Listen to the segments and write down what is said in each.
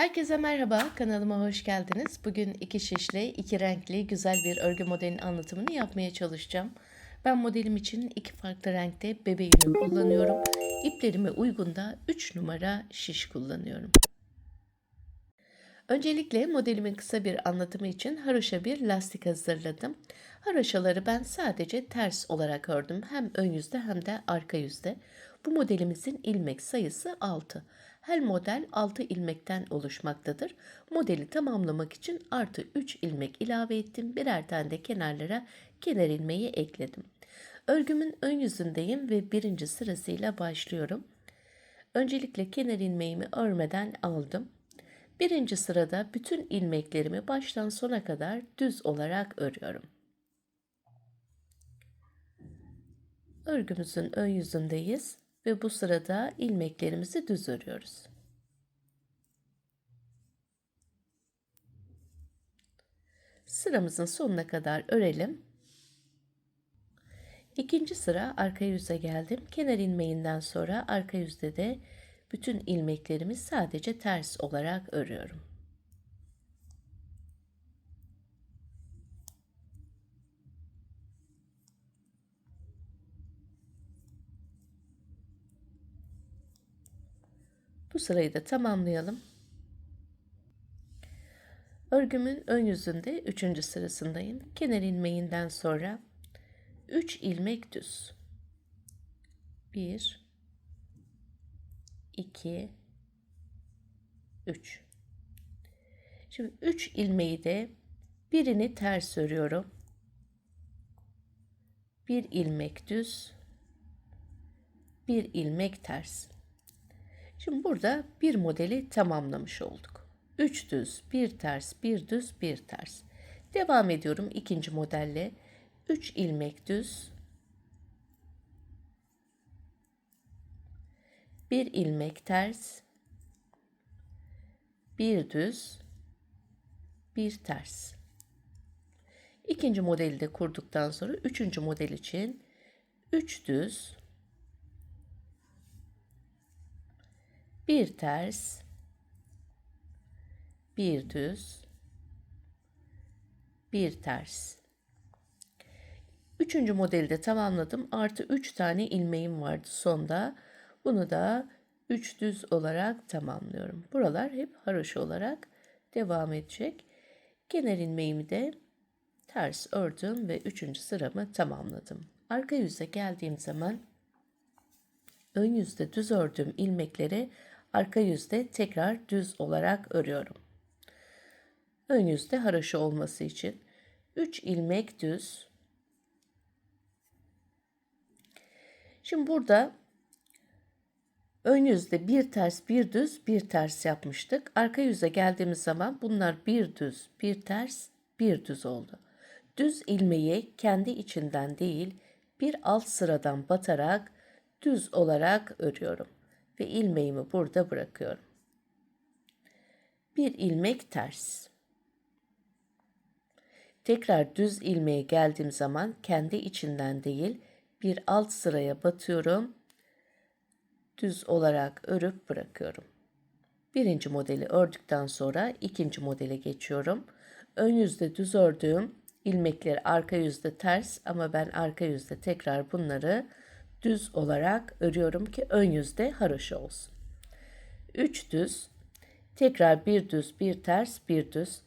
Herkese merhaba, kanalıma hoş geldiniz. Bugün iki şişli, iki renkli güzel bir örgü modelinin anlatımını yapmaya çalışacağım. Ben modelim için iki farklı renkte bebe yünü kullanıyorum. İplerime uygun da 3 numara şiş kullanıyorum. Öncelikle modelimin kısa bir anlatımı için haroşa bir lastik hazırladım. Haroşaları ben sadece ters olarak ördüm. Hem ön yüzde hem de arka yüzde. Bu modelimizin ilmek sayısı 6. Her model 6 ilmekten oluşmaktadır. Modeli tamamlamak için artı 3 ilmek ilave ettim. Birer tane de kenarlara kenar ilmeği ekledim. Örgümün ön yüzündeyim ve birinci sırasıyla başlıyorum. Öncelikle kenar ilmeğimi örmeden aldım. Birinci sırada bütün ilmeklerimi baştan sona kadar düz olarak örüyorum. Örgümüzün ön yüzündeyiz ve bu sırada ilmeklerimizi düz örüyoruz. Sıramızın sonuna kadar örelim. İkinci sıra arka yüze geldim. Kenar ilmeğinden sonra arka yüzde de bütün ilmeklerimi sadece ters olarak örüyorum. Bu sırayı da tamamlayalım. Örgümün ön yüzünde 3. sırasındayım. Kenar ilmeğinden sonra 3 ilmek düz. 1 2 3. Şimdi 3 ilmeği de birini ters örüyorum. Bir ilmek düz, bir ilmek ters. Şimdi burada bir modeli tamamlamış olduk. 3 düz, bir ters, bir düz, bir ters. Devam ediyorum ikinci modelle. 3 ilmek düz, bir ilmek ters, bir düz, bir ters. İkinci modeli de kurduktan sonra üçüncü model için 3 düz, bir ters, bir düz, bir ters. Üçüncü modeli de tamamladım. Artı 3 tane ilmeğim vardı sonda. Bunu da 3 düz olarak tamamlıyorum. Buralar hep haroşa olarak devam edecek. Kenar ilmeğimi de ters ördüm ve 3. sıramı tamamladım. Arka yüze geldiğim zaman ön yüzde düz ördüğüm ilmekleri arka yüzde tekrar düz olarak örüyorum. Ön yüzde haroşa olması için 3 ilmek düz. Şimdi burada ön yüzde bir ters, bir düz, bir ters yapmıştık. Arka yüze geldiğimiz zaman bunlar bir düz, bir ters, bir düz oldu. Düz ilmeği kendi içinden değil, bir alt sıradan batarak düz olarak örüyorum ve ilmeğimi burada bırakıyorum. Bir ilmek ters. Tekrar düz ilmeğe geldiğim zaman kendi içinden değil, bir alt sıraya batıyorum. Düz olarak örüp bırakıyorum. Birinci modeli ördükten sonra ikinci modele geçiyorum. Ön yüzde düz ördüğüm ilmekleri arka yüzde ters ama ben arka yüzde tekrar bunları düz olarak örüyorum ki ön yüzde haroşa olsun. 3 düz, tekrar bir düz, bir ters, bir düz.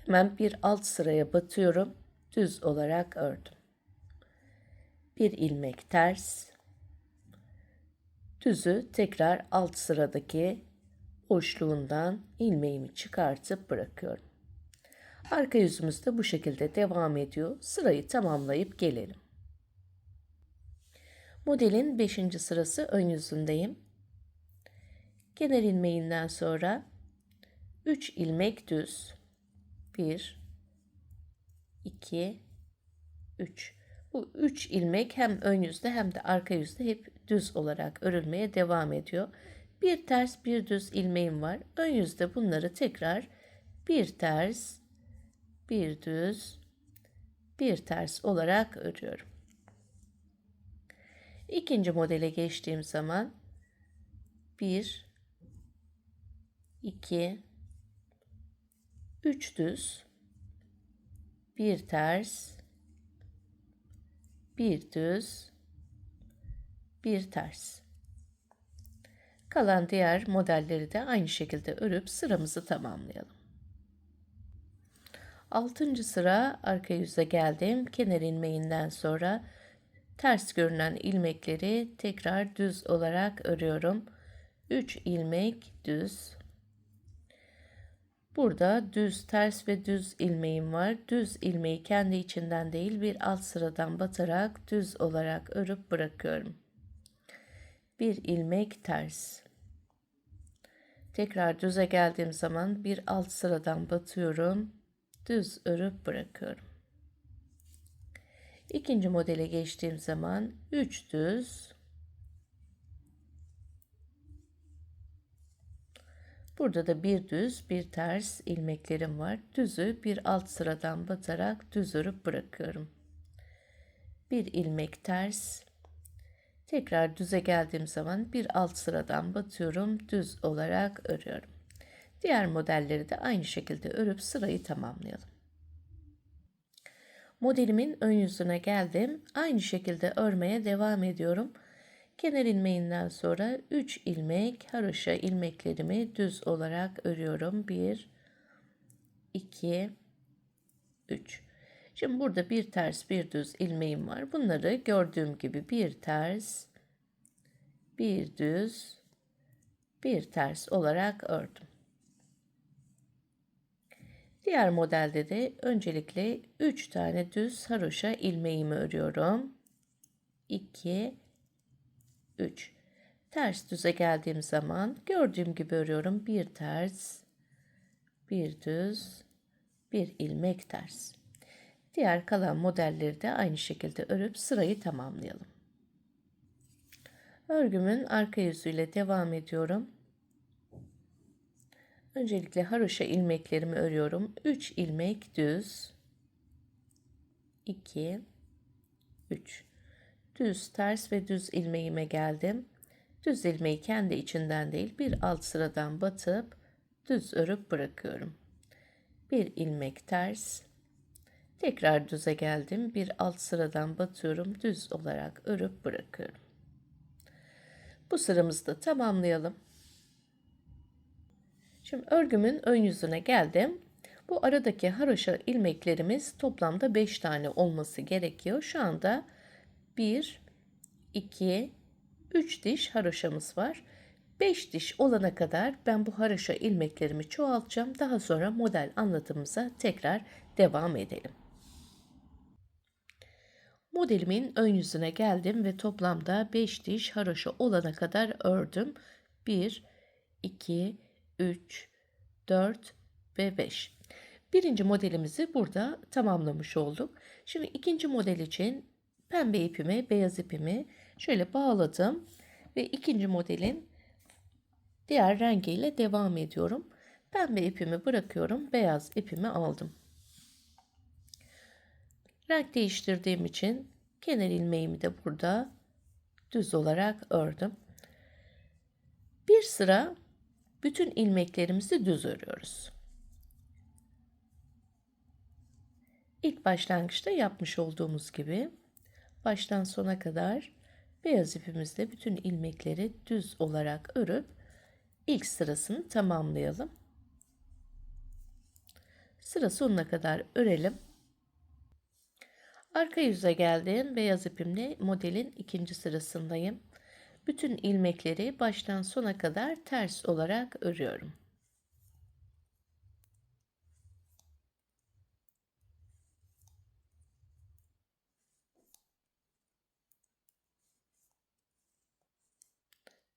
Hemen bir alt sıraya batıyorum. Düz olarak ördüm. Bir ilmek ters, düzü tekrar alt sıradaki boşluğundan ilmeğimi çıkartıp bırakıyorum. Arka yüzümüz de bu şekilde devam ediyor. Sırayı tamamlayıp gelelim. Modelin 5. sırası ön yüzündeyim. Kenar ilmeğinden sonra 3 ilmek düz. 1 2 3. Bu 3 ilmek hem ön yüzde hem de arka yüzde hep düz olarak örülmeye devam ediyor. Bir ters bir düz ilmeğim var. Ön yüzde bunları tekrar bir ters, bir düz, bir ters olarak örüyorum. İkinci modele geçtiğim zaman 1 2 3 düz, 1 ters, 1 düz, 1 ters. Kalan diğer modelleri de aynı şekilde örüp sıramızı tamamlayalım. 6. sıra arka yüze geldim. Kenar ilmeğinden sonra ters görünen ilmekleri tekrar düz olarak örüyorum. 3 ilmek düz. Burada düz, ters ve düz ilmeğim var. Düz ilmeği kendi içinden değil bir alt sıradan batarak düz olarak örüp bırakıyorum. 1 ilmek ters. Tekrar düze geldiğim zaman bir alt sıradan batıyorum. Düz örüp bırakıyorum. İkinci modele geçtiğim zaman 3 düz. Burada da bir düz, bir ters ilmeklerim var. Düzü bir alt sıradan batarak düz örüp bırakıyorum. Bir ilmek ters. Tekrar düze geldiğim zaman bir alt sıradan batıyorum, düz olarak örüyorum. Diğer modelleri de aynı şekilde örüp sırayı tamamlayalım. Modelimin ön yüzüne geldim. Aynı şekilde örmeye devam ediyorum. Kenar ilmeğinden sonra 3 ilmek haroşa ilmeklerimi düz olarak örüyorum. 1, 2, 3. Şimdi burada bir ters bir düz ilmeğim var. Bunları gördüğüm gibi bir ters, bir düz, bir ters olarak ördüm. Diğer modelde de öncelikle 3 tane düz haroşa ilmeğimi örüyorum. 2, 3. Ters düze geldiğim zaman gördüğüm gibi örüyorum. Bir ters, bir düz, bir ilmek ters. Diğer kalan modelleri de aynı şekilde örüp sırayı tamamlayalım. Örgümün arka yüzüyle devam ediyorum. Öncelikle haroşa ilmeklerimi örüyorum. 3 ilmek düz, 2, 3. Düz, ters ve düz ilmeğime geldim. Düz ilmeği kendi içinden değil bir alt sıradan batıp düz örüp bırakıyorum. Bir ilmek ters. Tekrar düze geldim. Bir alt sıradan batıyorum. Düz olarak örüp bırakıyorum. Bu sıramızı da tamamlayalım. Şimdi örgümün ön yüzüne geldim. Bu aradaki haroşa ilmeklerimiz toplamda 5 tane olması gerekiyor. Şu anda 1, 2, 3 diş haroşamız var. 5 diş olana kadar ben bu haroşa ilmeklerimi çoğaltacağım. Daha sonra model anlatımımıza tekrar devam edelim. Modelimin ön yüzüne geldim ve toplamda 5 diş haroşa olana kadar ördüm. 1, 2, 3, 4 ve 5. Birinci modelimizi burada tamamlamış olduk. Şimdi ikinci model için pembe ipimi, beyaz ipimi şöyle bağladım ve ikinci modelin diğer rengiyle devam ediyorum. Pembe ipimi bırakıyorum, beyaz ipimi aldım. Renk değiştirdiğim için kenar ilmeğimi de burada düz olarak ördüm. Bir sıra bütün ilmeklerimizi düz örüyoruz. İlk başlangıçta yapmış olduğumuz gibi baştan sona kadar beyaz ipimizle bütün ilmekleri düz olarak örüp ilk sırasını tamamlayalım. Sıra sonuna kadar örelim. Arka yüze geldim. Beyaz ipimle modelin ikinci sırasındayım. Bütün ilmekleri baştan sona kadar ters olarak örüyorum.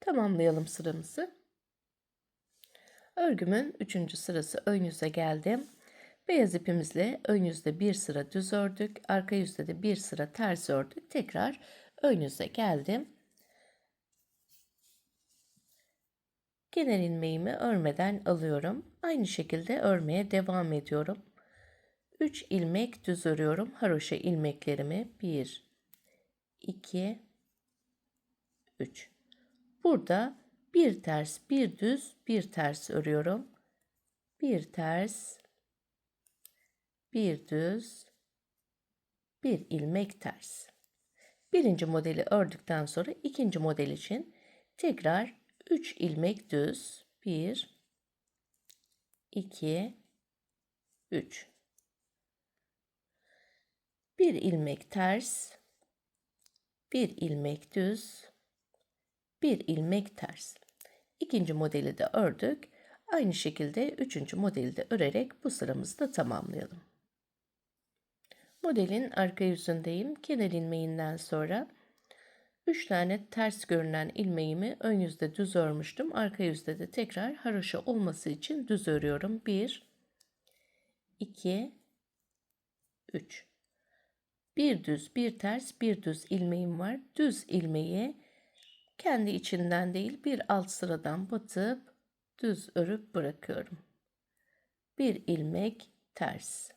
Tamamlayalım sıramızı. Örgümün 3. sırası ön yüze geldim. Beyaz ipimizle ön yüzde bir sıra düz ördük. Arka yüzde de bir sıra ters ördük. Tekrar ön yüze geldim. Kenar ilmeğimi örmeden alıyorum. Aynı şekilde örmeye devam ediyorum. 3 ilmek düz örüyorum. Haroşa ilmeklerimi 1, 2, 3. Burada bir ters, bir düz, bir ters örüyorum. Bir ters, bir düz, bir ilmek ters. Birinci modeli ördükten sonra ikinci model için tekrar 3 ilmek düz, 1, 2, 3. Bir ilmek ters, bir ilmek düz, bir ilmek ters. İkinci modeli de ördük. Aynı şekilde üçüncü modeli de örerek bu sıramızı da tamamlayalım. Modelin arka yüzündeyim. Kenar ilmeğinden sonra 3 tane ters görünen ilmeğimi ön yüzde düz örmüştüm. Arka yüzde de tekrar haroşa olması için düz örüyorum. 1, 2, 3. Bir düz, bir ters, bir düz ilmeğim var. Düz ilmeği kendi içinden değil bir alt sıradan batıp düz örüp bırakıyorum. Bir ilmek ters.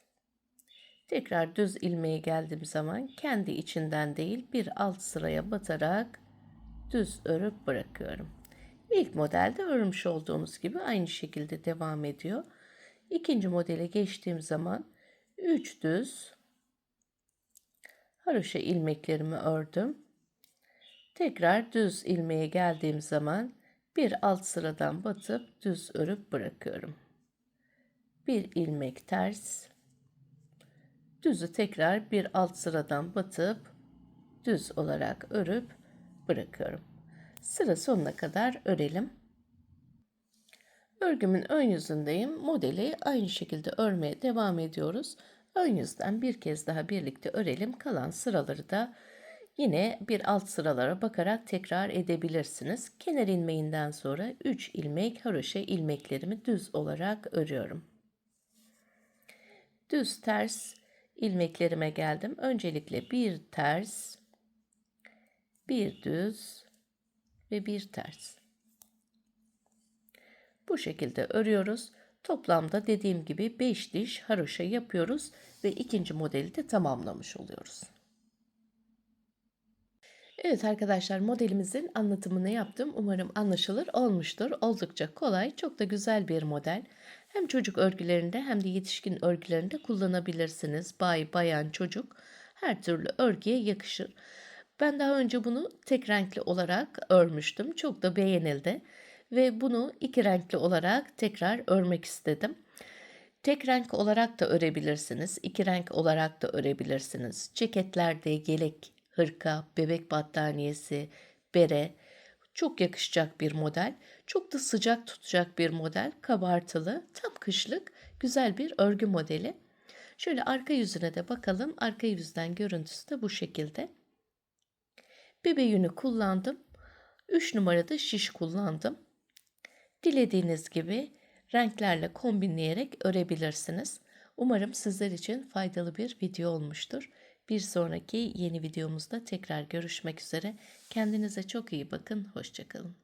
Tekrar düz ilmeğe geldiğim zaman kendi içinden değil bir alt sıraya batarak düz örüp bırakıyorum. İlk modelde örmüş olduğumuz gibi aynı şekilde devam ediyor. İkinci modele geçtiğim zaman 3 düz haroşa ilmeklerimi ördüm. Tekrar düz ilmeğe geldiğim zaman bir alt sıradan batıp düz örüp bırakıyorum. Bir ilmek ters, düzü tekrar bir alt sıradan batıp düz olarak örüp bırakıyorum. Sıra sonuna kadar örelim. Örgümün ön yüzündeyim. Modeli aynı şekilde örmeye devam ediyoruz. Ön yüzden bir kez daha birlikte örelim. Kalan sıraları da yine bir alt sıralara bakarak tekrar edebilirsiniz. Kenar ilmeğinden sonra 3 ilmek haroşa ilmeklerimi düz olarak örüyorum. Düz ters ilmeklerime geldim. Öncelikle bir ters, bir düz ve bir ters. Bu şekilde örüyoruz. Toplamda dediğim gibi 5 diş haroşa yapıyoruz ve ikinci modeli de tamamlamış oluyoruz. Evet arkadaşlar, modelimizin anlatımını yaptım. Umarım anlaşılır olmuştur. Oldukça kolay, çok da güzel bir model. Hem çocuk örgülerinde hem de yetişkin örgülerinde kullanabilirsiniz. Bayan, çocuk her türlü örgüye yakışır. Ben daha önce bunu tek renkli olarak örmüştüm. Çok da beğenildi. Ve bunu iki renkli olarak tekrar örmek istedim. Tek renk olarak da örebilirsiniz. İki renk olarak da örebilirsiniz. Ceketlerde yelek, hırka, bebek battaniyesi, bere çok yakışacak bir model. Çok da sıcak tutacak bir model. Kabartılı, tam kışlık güzel bir örgü modeli. Şöyle arka yüzüne de bakalım. Arka yüzden görüntüsü de bu şekilde. Bebe yünü kullandım. 3 numarada şiş kullandım. Dilediğiniz gibi renklerle kombinleyerek örebilirsiniz. Umarım sizler için faydalı bir video olmuştur. Bir sonraki yeni videomuzda tekrar görüşmek üzere. Kendinize çok iyi bakın. Hoşça kalın.